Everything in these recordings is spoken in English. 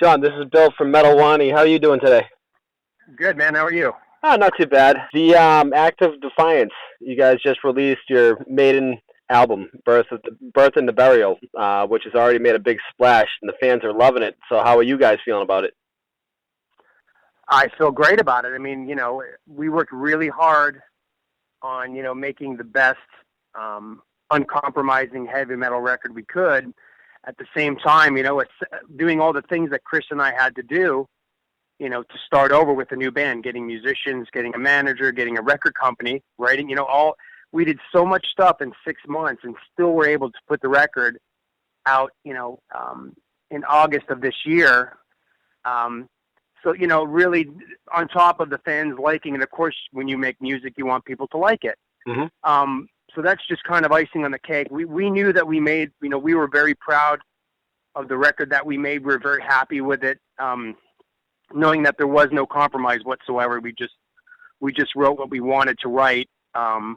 Shawn, this is Bill from Metal Wani. How are you doing today? Good, man. How are you? Not too bad. The Act of Defiance. You guys just released your maiden album, Birth and the Burial, which has already made a big splash, and the fans are loving it. So, how are you guys feeling about it? I feel great about it. I mean, we worked really hard on, making the best uncompromising heavy metal record we could. At the same time, it's doing all the things that Chris and I had to do, to start over with a new band, getting musicians, getting a manager, getting a record company, writing, we did so much stuff in 6 months and still were able to put the record out, in August of this year. So, really on top of the fans liking it, of course, when you make music, you want people to like it. Mm-hmm. So that's just kind of icing on the cake. We knew that we made, we were very proud of the record that we made. We were very happy with it, knowing that there was no compromise whatsoever. We just wrote what we wanted to write. So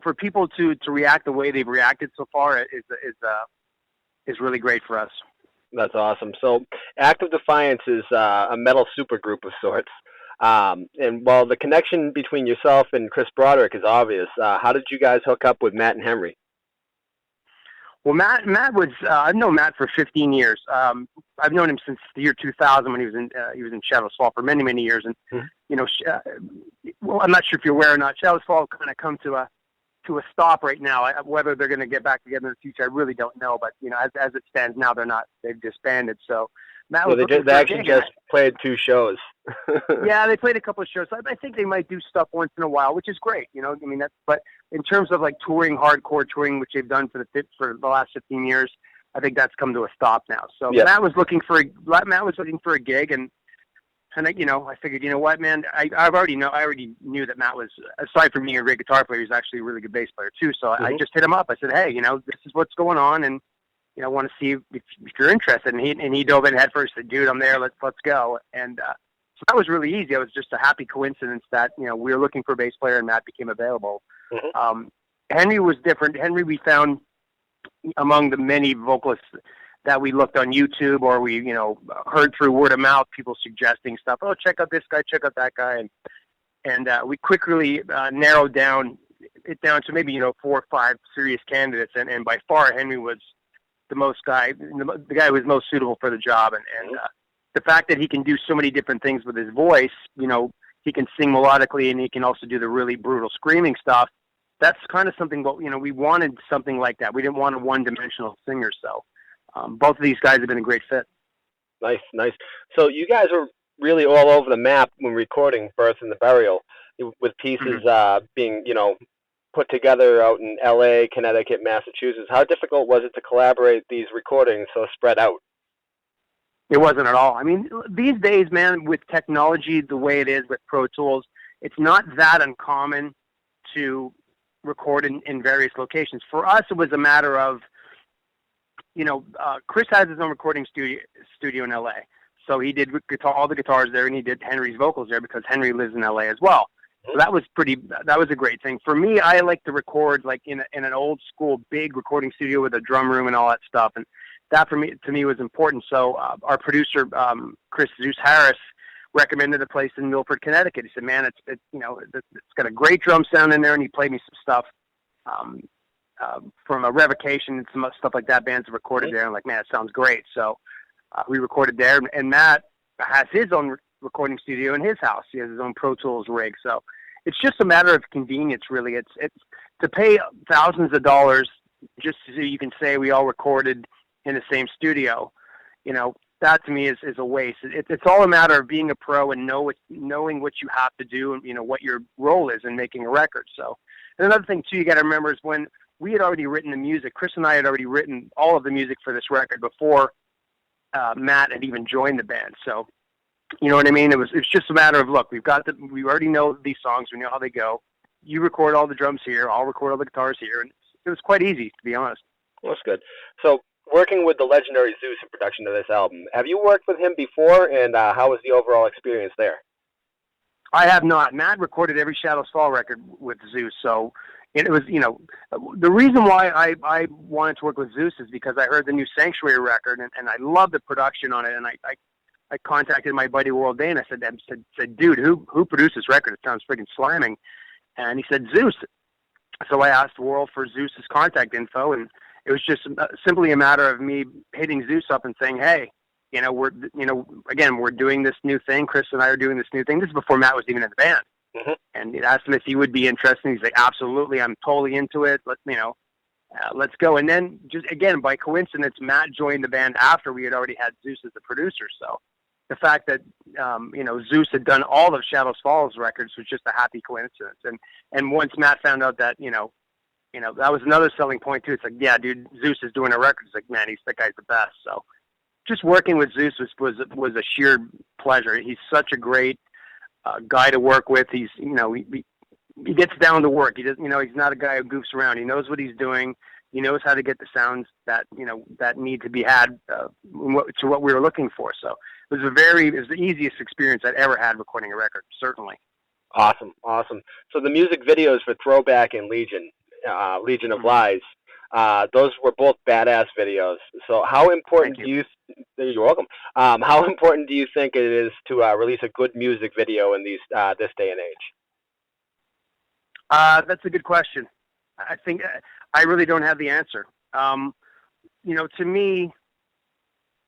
for people to react the way they've reacted so far is really great for us. That's awesome. So, Act of Defiance is a metal supergroup of sorts. And while the connection between yourself and Chris Broderick is obvious, how did you guys hook up with Matt and Henry? Well, Matt was I've known Matt for 15 years. I've known him since the year 2000 when he was in Shadows Fall for many, many years. And I'm not sure if you're aware or not. Shadows Fall kind of come to a stop right now. Whether they're going to get back together in the future, I really don't know. But as it stands now, they're not. They've disbanded. So Matt was they actually just played 2 shows. Yeah, they played a couple of shows. I think they might do stuff once in a while, which is great. But in terms of like touring, hardcore touring, which they've done for the last 15 years, I think that's come to a stop now. So yeah. Matt was looking for a gig, and I figured, you know what, man, I already knew that Matt was, aside from being a great guitar player, he's actually a really good bass player too. So I just hit him up. I said, hey, this is what's going on, and I want to see if you're interested. And he dove in head first. Said, dude, I'm there. Let's go. And so that was really easy. It was just a happy coincidence that we were looking for a bass player, and Matt became available. Mm-hmm. Henry was different. Henry, we found among the many vocalists that we looked on YouTube or we, heard through word of mouth, people suggesting stuff. Oh, check out this guy, check out that guy. And we quickly narrowed down to maybe, 4 or 5 serious candidates. And by far, Henry was the guy who was most suitable for the job. And the fact that he can do so many different things with his voice, he can sing melodically and he can also do the really brutal screaming stuff. That's kind of something, we wanted something like that. We didn't want a one-dimensional singer, so both of these guys have been a great fit. Nice. So you guys were really all over the map when recording Birth and the Burial, with pieces being, put together out in L.A., Connecticut, Massachusetts. How difficult was it to collaborate these recordings so spread out? It wasn't at all. I mean, these days, man, with technology the way it is with Pro Tools, it's not that uncommon to record in various locations. For us, it was a matter of, Chris has his own recording studio in LA. So he did all the guitars there, and he did Henry's vocals there because Henry lives in LA as well. So that was a great thing. For me, I like to record like in an old school big recording studio with a drum room and all that stuff. And that to me was important. So our producer, Chris Zeus Harris, recommended a place in Milford, Connecticut. He said, man, it's got a great drum sound in there. And he played me some stuff from a Revocation and some stuff like that. Bands have recorded there. I'm like, man, it sounds great. So we recorded there. And Matt has his own recording studio in his house. He has his own Pro Tools rig. So it's just a matter of convenience, really. It's to pay thousands of dollars just so you can say we all recorded in the same studio. That to me is a waste. It's all a matter of being a pro and knowing what you have to do and what your role is in making a record. So, and another thing too, you got to remember is when we had already written the music. Chris and I had already written all of the music for this record before Matt had even joined the band. So, you know what I mean? It's just a matter of, look, we already know these songs. We know how they go. You record all the drums here. I'll record all the guitars here. And it was quite easy, to be honest. Well, that's good. So, working with the legendary Zeus in production of this album, have you worked with him before, and how was the overall experience there? I have not. Matt recorded every Shadows Fall record with Zeus, so And it was, the reason why I wanted to work with Zeus is because I heard the new Sanctuary record, and I loved the production on it. And I contacted my buddy World Day, and I said, dude, who produced this record? It sounds freaking slamming. And he said, Zeus. So I asked World for Zeus's contact info, and it was just simply a matter of me hitting Zeus up and saying, hey, we're doing this new thing. Chris and I are doing this new thing. This is before Matt was even in the band. Mm-hmm. And it asked him if he would be interested. He's like, absolutely, I'm totally into it. Let's go. And then just again, by coincidence, Matt joined the band after we had already had Zeus as the producer. So the fact that, Zeus had done all of Shadows Falls records was just a happy coincidence. And once Matt found out that, that was another selling point too. It's like, yeah, dude, Zeus is doing a record. It's like, man, that guy's the best. So just working with Zeus was a sheer pleasure. He's such a great guy to work with. He's, he gets down to work. He doesn't, he's not a guy who goofs around. He knows what he's doing. He knows how to get the sounds that, that need to be had to what we were looking for. So it was the easiest experience I'd ever had recording a record, certainly. Awesome. So the music videos for Throwback and Legion of Lies, those were both badass videos. So how important you're welcome. How important do you think it is to release a good music video in this day and age? That's a good question. I think I really don't have the answer. To me,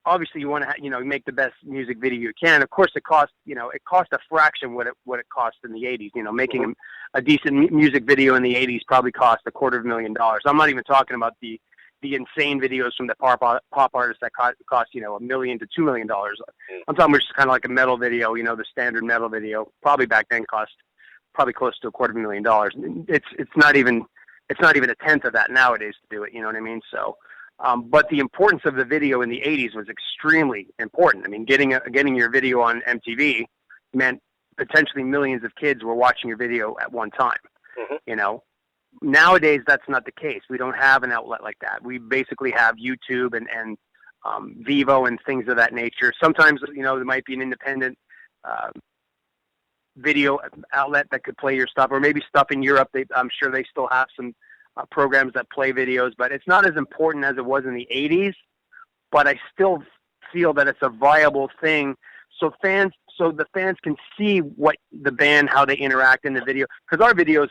obviously you want to, make the best music video you can. Of course, it costs a fraction what it cost in the 80s. Making a decent music video in the 80s probably cost $250,000. I'm not even talking about the insane videos from the pop artists that cost $1 million to $2 million. I'm talking about just kind of like a metal video, the standard metal video. Probably back then cost probably close to $250,000. It's not even a tenth of that nowadays to do it. You know what I mean? So. But the importance of the video in the 80s was extremely important. I mean, getting your video on MTV meant potentially millions of kids were watching your video at one time. Mm-hmm. Nowadays that's not the case. We don't have an outlet like that. We basically have YouTube and Vivo and things of that nature. Sometimes, there might be an independent video outlet that could play your stuff, or maybe stuff in Europe. I'm sure they still have some programs that play videos, but it's not as important as it was in the 80s, but I still feel that it's a viable thing. So the fans can see what the band, how they interact in the video. Cause our videos,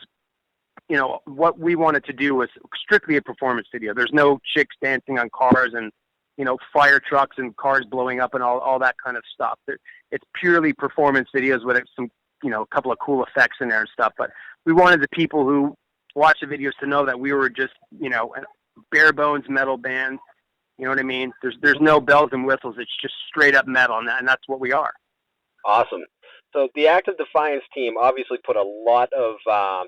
what we wanted to do was strictly a performance video. There's no chicks dancing on cars and, fire trucks and cars blowing up and all that kind of stuff. It's purely performance videos with some, a couple of cool effects in there and stuff. But we wanted the people who watch the videos to know that we were just, a bare bones metal band. You know what I mean? There's no bells and whistles. It's just straight up metal, and that's what we are. Awesome. So the Active Defiance team obviously put a lot of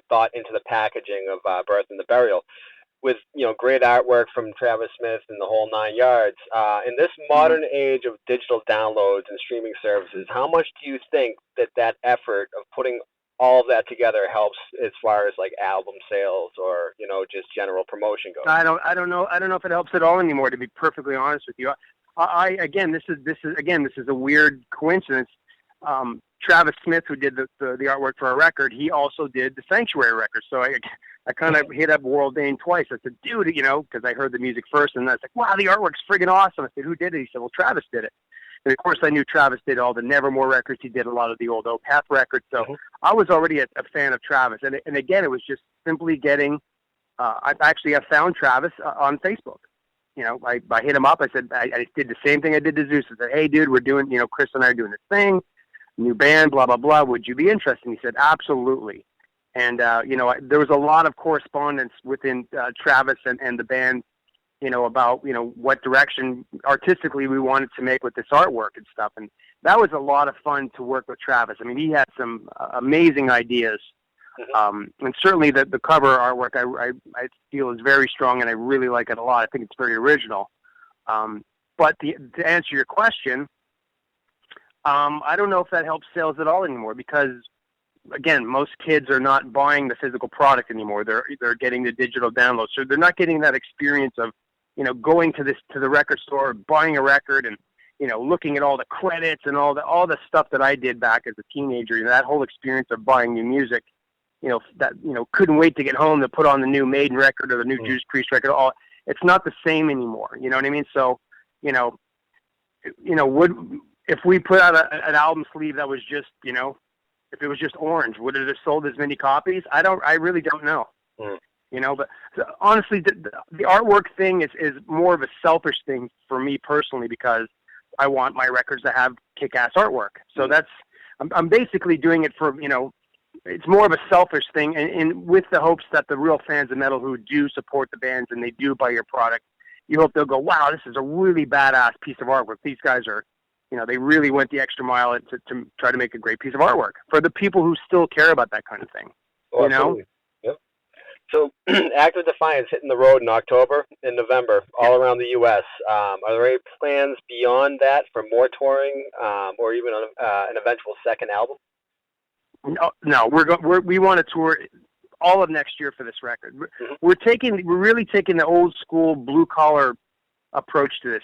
thought into the packaging of Birth and the Burial, with great artwork from Travis Smith and the whole 9 yards. In this modern age of digital downloads and streaming services, how much do you think that effort of putting all of that together helps as far as like album sales or just general promotion goes? I don't know if it helps at all anymore, to be perfectly honest with you. This is a weird coincidence. Travis Smith, who did the artwork for our record, he also did the Sanctuary record. So I kind of hit up World Dane twice. I said, dude, because I heard the music first, and I was like, wow, the artwork's friggin' awesome. I said, who did it? He said, well, Travis did it. And of course, I knew Travis did all the Nevermore records. He did a lot of the old Opeth records. So I was already a fan of Travis. And again, it was just simply getting. I found Travis on Facebook. I hit him up. I said, I did the same thing I did to Zeus. I said, hey, dude, we're doing, Chris and I are doing this thing, new band, blah, blah, blah. Would you be interested? And he said, absolutely. And, there was a lot of correspondence within Travis and the band, about, what direction artistically we wanted to make with this artwork and stuff. And that was a lot of fun to work with Travis. I mean, he had some amazing ideas. And certainly the cover artwork I feel is very strong, and I really like it a lot. I think it's very original. But to answer your question, I don't know if that helps sales at all anymore, because again, most kids are not buying the physical product anymore. They're getting the digital download. So they're not getting that experience of, going to the record store, buying a record and, looking at all the credits and all the stuff that I did back as a teenager. That whole experience of buying new music couldn't wait to get home to put on the new Maiden record or the new Judas Priest record. It's not the same anymore. You know what I mean? So, if we put out an album sleeve that was just, if it was just orange, would it have sold as many copies? I really don't know. But honestly, the artwork thing is more of a selfish thing for me personally, because I want my records to have kick-ass artwork. So I'm basically doing it for, it's more of a selfish thing, and with the hopes that the real fans of metal who do support the bands and they do buy your product, you hope they'll go, wow, this is a really badass piece of artwork. These guys are, they really went the extra mile to try to make a great piece of artwork for the people who still care about that kind of thing. Oh, absolutely. Yep. So, Active Defiance hitting the road in October and November all around the U.S. Are there any plans beyond that for more touring, or even an eventual second album? No, we want to tour all of next year for this record. We're really taking the old school blue collar approach to this,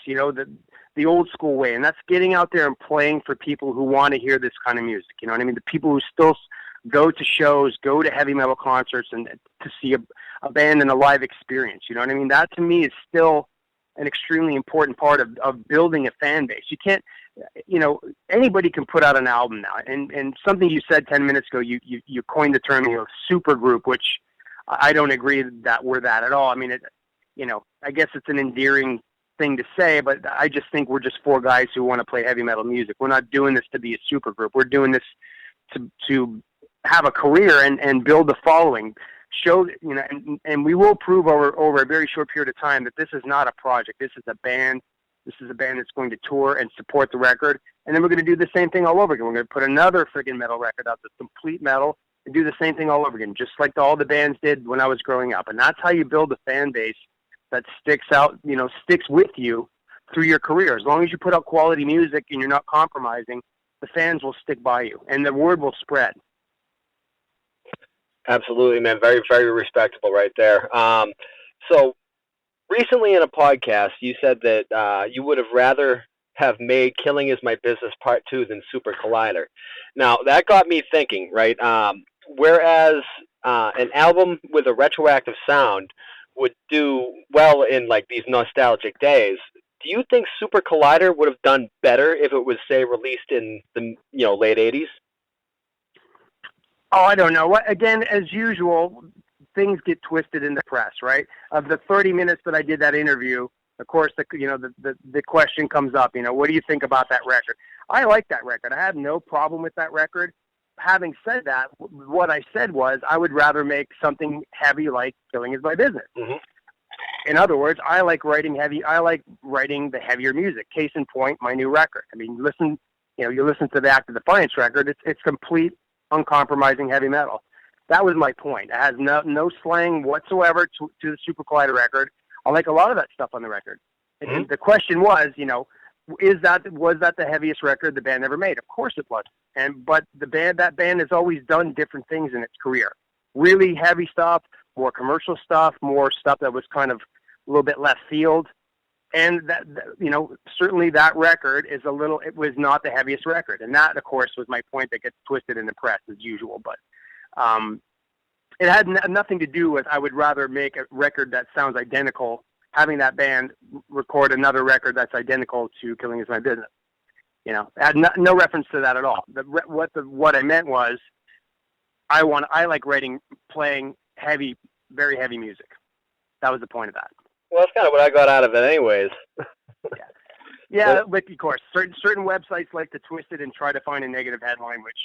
the old school way, and that's getting out there and playing for people who want to hear this kind of music. You know what I mean? The people who still go to shows, go to heavy metal concerts, and to see a band and a live experience. You know what I mean? That to me is still an extremely important part of building a fan base. You can't, anybody can put out an album now. And something you said 10 minutes ago, you coined the term, super group, which I don't agree that we're that at all. I mean, I guess it's an endearing thing to say, but I just think we're just four guys who want to play heavy metal music. We're not doing this to be a super group. We're doing this to have a career and build a following. Show, and we will prove over a very short period of time that this is not a project. This is a band. This is a band that's going to tour and support the record. And then we're going to do the same thing all over again. We're going to put another friggin' metal record out that's complete metal and do the same thing all over again, just like all the bands did when I was growing up. And that's how you build a fan base that sticks with you through your career. As long as you put out quality music and you're not compromising, the fans will stick by you and the word will spread. Absolutely, man. Very, very respectable right there. So recently in a podcast, you said that you would have rather have made Killing Is My Business Part 2 than Super Collider. Now, that got me thinking, right? Whereas an album with a retroactive sound would do well in, like, these nostalgic days, do you think Super Collider would have done better if it was, say, released in the late 80s? Oh, I don't know. Again, as usual, things get twisted in the press, right? Of the 30 minutes that I did that interview, of course, the question comes up, what do you think about that record? I like that record. I have no problem with that record. Having said that, what I said was I would rather make something heavy like Killing Is My Business. Mm-hmm. In other words, I like writing heavy. I like writing the heavier music. Case in point, my new record. I mean, you listen to the Active Defiance record. It's complete, uncompromising heavy metal. That was my point. It has no slang whatsoever to the Super Collider record. I like a lot of that stuff on the record. Mm-hmm. And the question was, was that the heaviest record the band ever made? Of course it was. But that band has always done different things in its career. Really heavy stuff, more commercial stuff, more stuff that was kind of a little bit left field. And that, certainly that record it was not the heaviest record. And that, of course, was my point that gets twisted in the press as usual. But it had nothing to do with I would rather make a record that sounds identical, having that band record another record that's identical to Killing Is My Business. It had no reference to that at all. What I meant was I like playing heavy, very heavy music. That was the point of that. Well, that's kind of what I got out of it anyways. Yeah, but of course, certain websites like to twist it and try to find a negative headline, which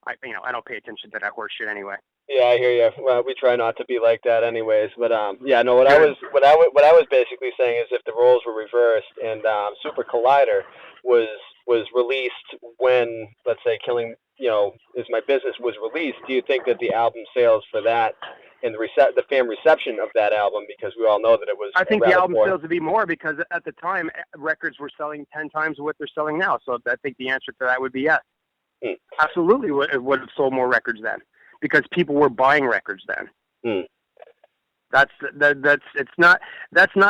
I don't pay attention to that horse shit anyway. Yeah, I hear you. Well, we try not to be like that anyways, but yeah, no, what I was basically saying is if the roles were reversed and Super Collider was released when, let's say, Killing Is My Business was released, do you think that the album sales for that and the fan reception of that album, because we all know that it was... I think the album sales would be more because at the time, records were selling 10 times what they're selling now. So I think the answer to that would be yes. Absolutely, it would have sold more records then because people were buying records then. That's not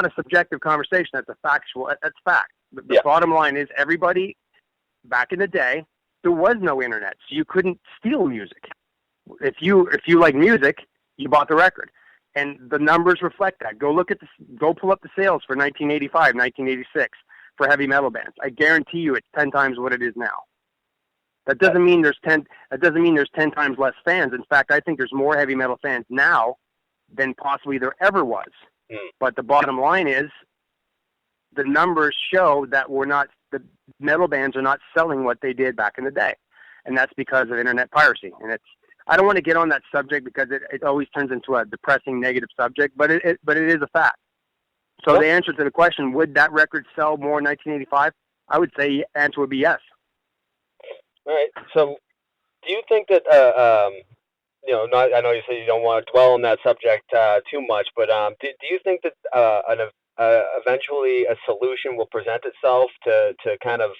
a subjective conversation. That's fact. The bottom line is everybody back in the day, there was no internet, so you couldn't steal music. If you like music, you bought the record, and the numbers reflect that. Go pull up the sales for 1985, 1986 for heavy metal bands. I guarantee you, it's 10 times what it is now. That doesn't mean there's 10 times less fans. In fact, I think there's more heavy metal fans now than possibly there ever was. But the bottom line is, the numbers show that the metal bands are not selling what they did back in the day. And that's because of internet piracy. And I don't want to get on that subject because it always turns into a depressing, negative subject, but it is a fact. So the answer to the question, would that record sell more in 1985? I would say the answer would be yes. All right. So do you think that, I know you said you don't want to dwell on that subject too much, but do you think that eventually a solution will present itself to kind of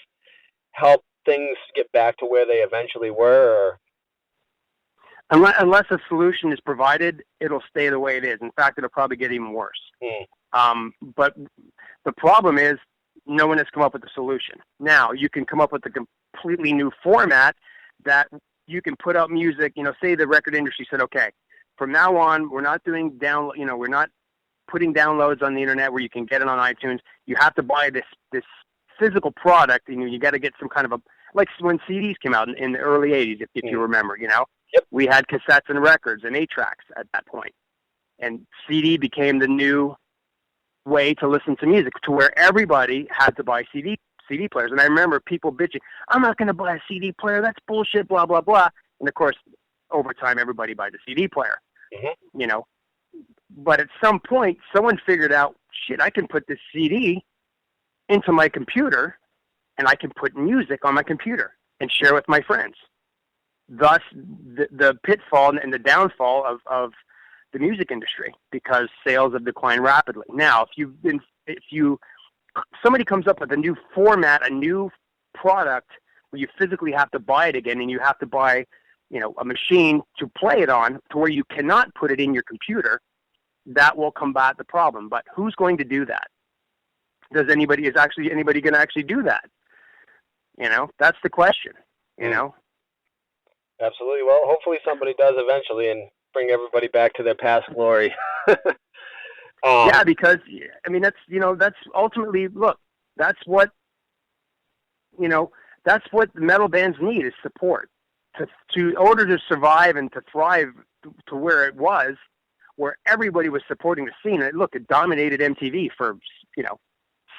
help things get back to where they eventually were? Or? Unless a solution is provided, it'll stay the way it is. In fact, it'll probably get even worse. But the problem is no one has come up with a solution. Now, you can come up with a completely new format that you can put out music. Say the record industry said, okay, from now on, we're not doing we're not putting downloads on the internet where you can get it on iTunes. You have to buy this physical product, and you got to get some kind of like when CDs came out in the early 80s, if you remember, Yep. We had cassettes and records and 8-tracks at that point. And CD became the new way to listen to music, to where everybody had to buy CD players. And I remember people bitching, I'm not going to buy a CD player. That's bullshit, blah, blah, blah. And of course, over time, everybody buys a CD player, But at some point, someone figured out, shit, I can put this CD into my computer, and I can put music on my computer and share with my friends. Thus, the pitfall and the downfall of the music industry, because sales have declined rapidly. Now, if somebody comes up with a new format, a new product where you physically have to buy it again, and you have to buy, a machine to play it on, to where you cannot put it in your computer, that will combat the problem. But who's going to do that? Is anybody going to actually do that? That's the question. Absolutely. Well, hopefully somebody does eventually, and bring everybody back to their past glory. Yeah, because that's ultimately, look, that's what the metal bands need, is support in order to survive and to thrive to where it was, where everybody was supporting the scene. And look, it dominated MTV for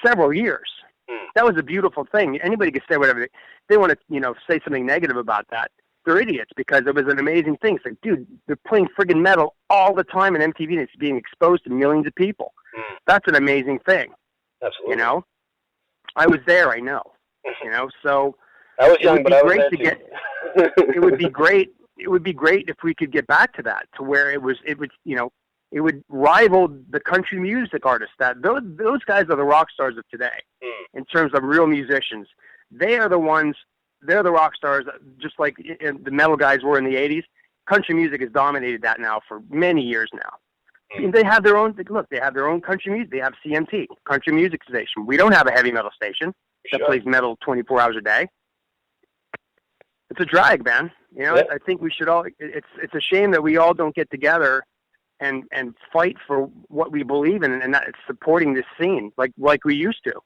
several years. That was a beautiful thing. Anybody could say whatever they want to, say something negative about that. They're idiots, because it was an amazing thing. It's like, dude, they're playing friggin' metal all the time in MTV, and it's being exposed to millions of people. That's an amazing thing. Absolutely. I was there, I know. So I was young, but I was there too. It would be great. It would be great if we could get back to that, to where it would rival the country music artists. That those guys are the rock stars of today, in terms of real musicians. They are the ones. They're the rock stars, just like the metal guys were in the 80s. Country music has dominated that now for many years now. And they have their own, they have their own country music. They have CMT, Country Music Station. We don't have a heavy metal station that plays metal 24 hours a day. It's a drag, man. I think we should all, it's a shame that we all don't get together and fight for what we believe in, and that it's supporting this scene like we used to.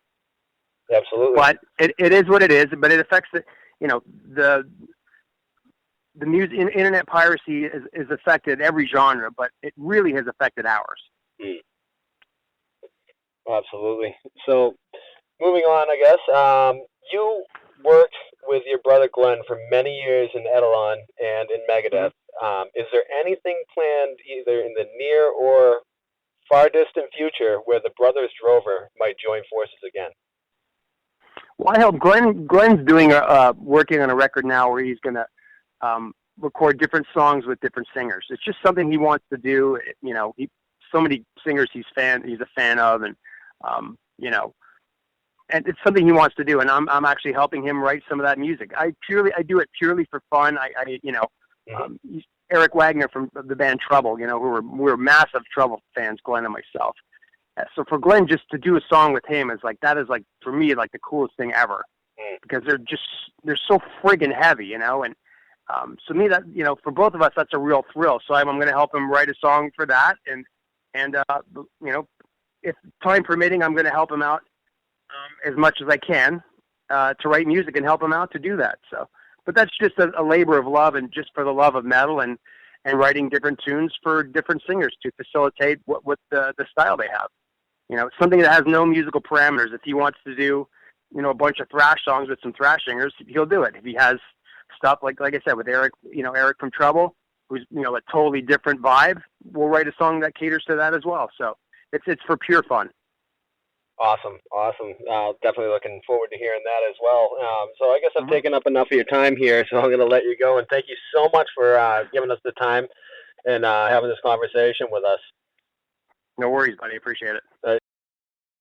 Absolutely. But it is what it is, but it affects the music. Internet piracy is affected every genre, but it really has affected ours. Absolutely. So, moving on, I guess, you worked with your brother Glenn for many years in Eidolon and in Megadeth. Is there anything planned either in the near or far distant future where the brothers Drover might join forces again? Well, I help Glenn's doing working on a record now where he's going to record different songs with different singers. It's just something he wants to do. So many singers he's a fan of, and and it's something he wants to do. And I'm actually helping him write some of that music. I do it purely for fun. Eric Wagner from the band Trouble, we're massive Trouble fans, Glenn and myself. So for Glenn just to do a song with him is for me the coolest thing ever, because they're so friggin' heavy, and So me, that for both of us, that's a real thrill. So I'm going to help him write a song for that, and if time permitting, I'm going to help him out as much as I can to write music and help him out to do that. So, but that's just a labor of love, and just for the love of metal and writing different tunes for different singers to facilitate what the style they have. It's something that has no musical parameters. If he wants to do, a bunch of thrash songs with some thrash singers, he'll do it. If he has stuff like I said with Eric, Eric from Trouble, who's a totally different vibe, we'll write a song that caters to that as well. So it's for pure fun. Awesome. Definitely looking forward to hearing that as well. So I guess I've taken up enough of your time here, so I'm going to let you go. And thank you so much for giving us the time and having this conversation with us. No worries, buddy. Appreciate it.